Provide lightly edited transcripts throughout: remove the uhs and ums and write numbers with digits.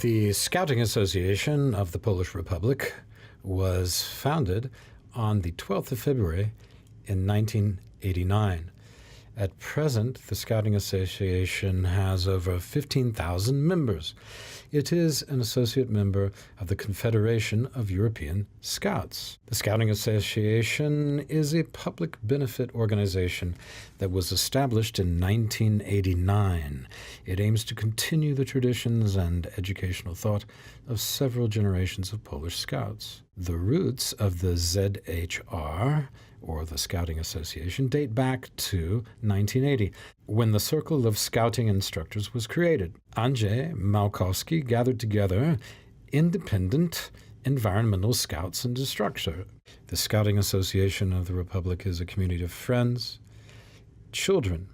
The Scouting Association of the Polish Republic was founded on the 12th of February in 1989. At present, the Scouting Association has over 15,000 members. It is an associate member of the Confederation of European Scouts. The Scouting Association is a public benefit organization that was established in 1989. It aims to continue the traditions and educational thought of several generations of Polish Scouts. The roots of the ZHR, or the Scouting Association, date back to 1980, when the Circle of Scouting Instructors was created. Andrzej Małkowski gathered together independent environmental scouts and instructors. The Scouting Association of the Republic is a community of friends, children,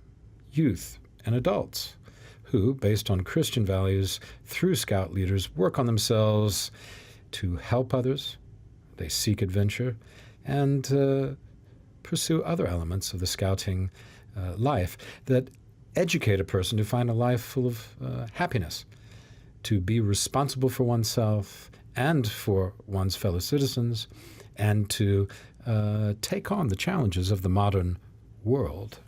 youth, and adults who, based on Christian values, through Scout leaders, work on themselves to help others. They seek adventure and pursue other elements of the Scouting life that educate a person to find a life full of happiness, to be responsible for oneself and for one's fellow citizens, and to take on the challenges of the modern world.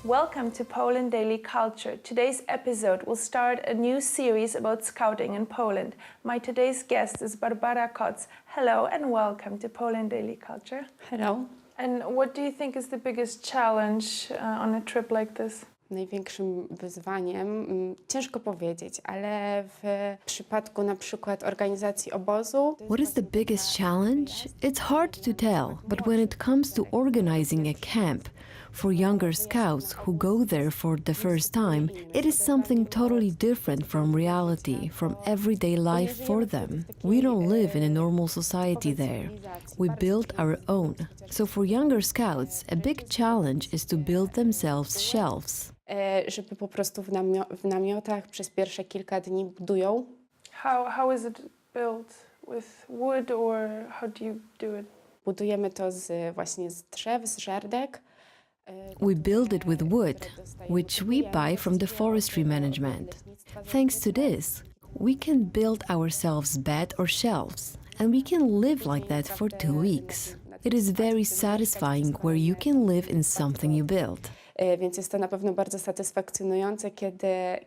Welcome to Poland Daily Culture. Today's episode will start a new series about scouting in Poland. My today's guest is Barbara Kotz. Hello and welcome to Poland Daily Culture. Hello. And what do you think is the biggest challenge on a trip like this? Największym wyzwaniem, ciężko powiedzieć, ale w przypadku na przykład organizacji obozu... What is the biggest challenge? It's hard to tell, but when it comes to organizing a camp for younger scouts who go there for the first time, it is something totally different from reality, from everyday life for them. We don't live in a normal society there. We build our own. So for younger scouts, a big challenge is to build themselves shelves. Żeby po prostu w namiotach przez pierwsze kilka dni budują. How is it built? With wood or how do you do it? Budujemy to właśnie z drzew, z żerdek. We build it with wood, which we buy from the forestry management. Thanks to this, we can build ourselves bed or shelves, and we can live like that for 2 weeks. It is very satisfying where you can live in something you build. Więc jest to na pewno bardzo satysfakcjonujące,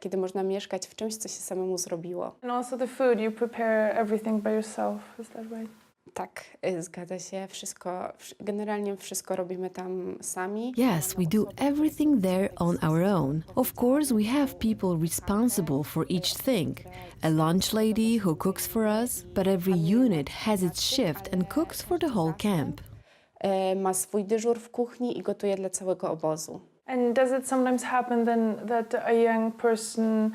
kiedy można mieszkać w czymś, co się samemu zrobiło. And also the food, you prepare everything by yourself, is that right? Tak, zgadza się. Generalnie wszystko robimy tam sami. Yes, we do everything there on our own. Of course, we have people responsible for each thing. A lunch lady who cooks for us, but every unit has its shift and cooks for the whole camp. Ma swój dyżur w kuchni i gotuje dla całego obozu. And does it sometimes happen then that a young person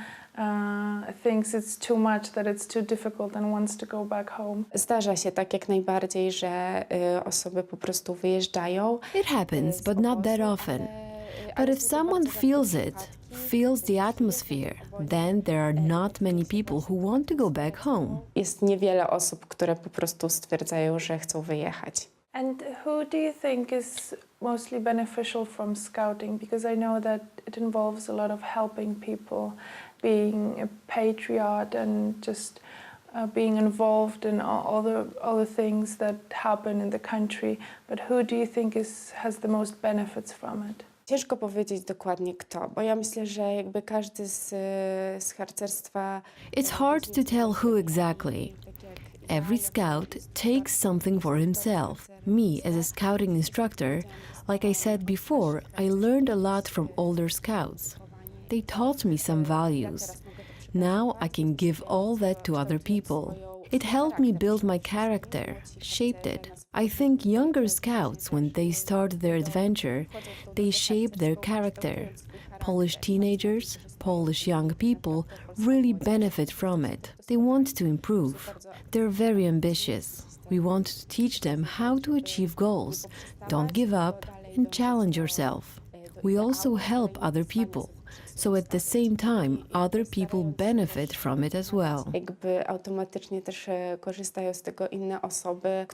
thinks it's too much, that it's too difficult and wants to go back home? Zdarza się tak jak najbardziej, że osoby po prostu wyjeżdżają. It happens, but not that often. But if someone feels the atmosphere, then there are not many people who want to go back home. Jest niewiele osób, które po prostu stwierdzają, że chcą wyjechać. And who do you think is mostly beneficial from scouting? Because I know that it involves a lot of helping people, being a patriot and just being involved in all the things that happen in the country. But who do you think has the most benefits from it? Ciężko powiedzieć dokładnie kto, bo ja myślę, że jakby każdy z harcerstwa... It's hard to tell who exactly. Every scout takes something for himself. Me, as a scouting instructor, like I said before, I learned a lot from older scouts. They taught me some values. Now I can give all that to other people. It helped me build my character, shaped it. I think younger scouts, when they start their adventure, they shape their character. Polish teenagers, Polish young people really benefit from it. They want to improve. They're very ambitious. We want to teach them how to achieve goals. Don't give up and challenge yourself. We also help other people. So at the same time, other people benefit from it as well. Jakby automatycznie też korzystają z tego inne osoby,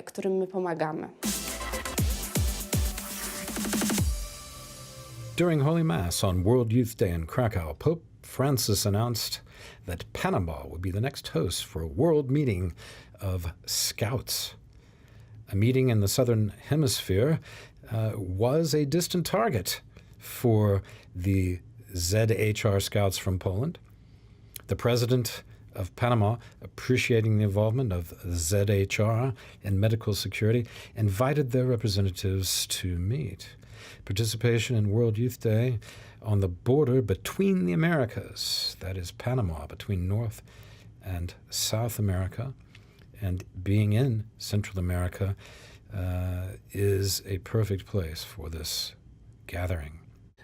którym my pomagamy. During Holy Mass on World Youth Day in Krakow, Pope Francis announced that Panama would be the next host for a world meeting of Scouts. A meeting in the Southern Hemisphere was a distant target for the ZHR Scouts from Poland. The president of Panama, appreciating the involvement of ZHR in medical security, invited their representatives to meet. Participation in World Youth Day on the border between the Americas, that is Panama, between North and South America, and being in Central America is a perfect place for this gathering.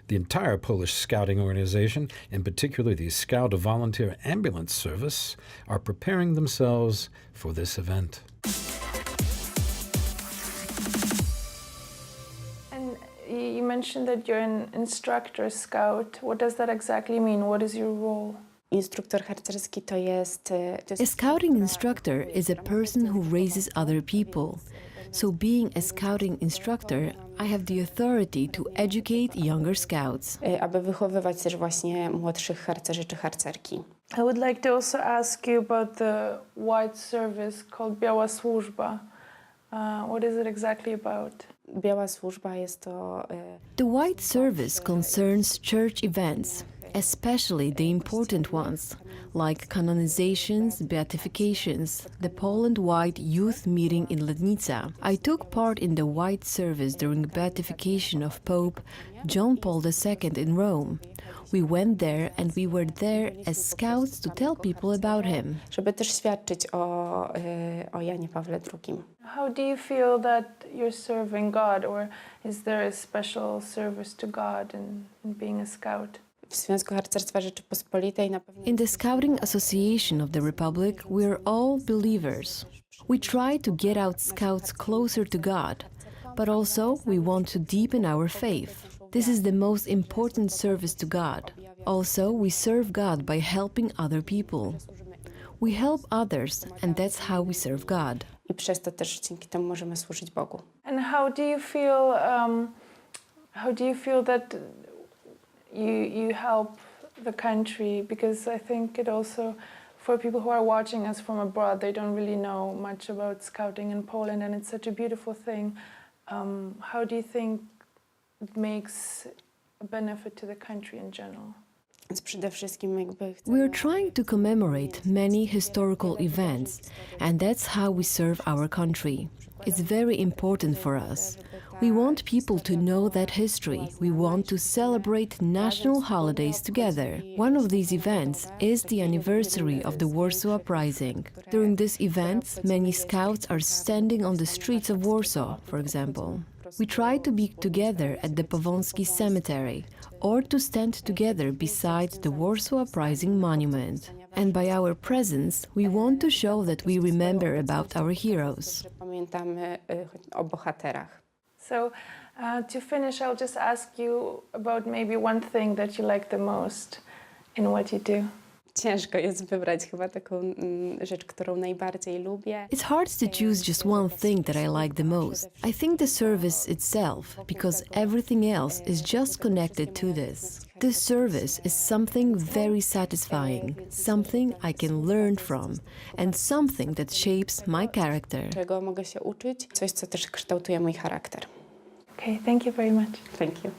The entire Polish Scouting organization, in particular the Scout Volunteer Ambulance Service, are preparing themselves for this event. And you mentioned that you're an instructor scout. What does that exactly mean? What is your role? Instruktor harcerski to jest A scouting instructor is a person who raises other people. So being a scouting instructor, I have the authority to educate younger scouts. aby wychowywać też właśnie młodszych harcerzy czy harcerki. I would like to also ask you about the white service called Biała Służba. What is it exactly about? Biała służba jest to The white service concerns church events, especially the important ones, like canonizations, beatifications, the Poland White Youth Meeting in Lednica. I took part in the white service during beatification of Pope John Paul II in Rome. We went there and we were there as scouts to tell people about him. żeby też świadczyć o Janie Pawle II. How do you feel that you're serving God, or is there a special service to God in being a scout? W Związku Harcerstwa Rzeczypospolitej na pewno In the Scouting Association of the Republic, we are all believers. We try to get out scouts closer to God, but also we want to deepen our faith. This is the most important service to God. Also, we serve God by helping other people. We help others, and that's how we serve God. i przez to też dzięki temu możemy służyć Bogu. And how do you feel that you help the country? Because I think it also, for people who are watching us from abroad, they don't really know much about scouting in Poland, and it's such a beautiful thing. How do you think it makes a benefit to the country in general? Więc przede wszystkim jakby We're trying to commemorate many historical events, and that's how we serve our country. It's very important for us. We want people to know that history. We want to celebrate national holidays together. One of these events is the anniversary of the Warsaw Uprising. During these events, many scouts are standing on the streets of Warsaw, for example. We try to be together at the Powązki Cemetery, or to stand together beside the Warsaw Uprising monument. And by our presence, we want to show that we remember about our heroes. że pamiętamy o bohaterach. So, to finish, I'll just ask you about maybe one thing that you like the most in what you do. Ciężko jest wybrać chyba taką rzecz, którą najbardziej lubię. It's hard to choose just one thing that I like the most. I think the service itself, because everything else is just connected to this. This service is something very satisfying, something I can learn from, and something that shapes my character. Czego mogę się uczyć? Coś, co też kształtuje mój charakter. Okay, thank you very much. Thank you.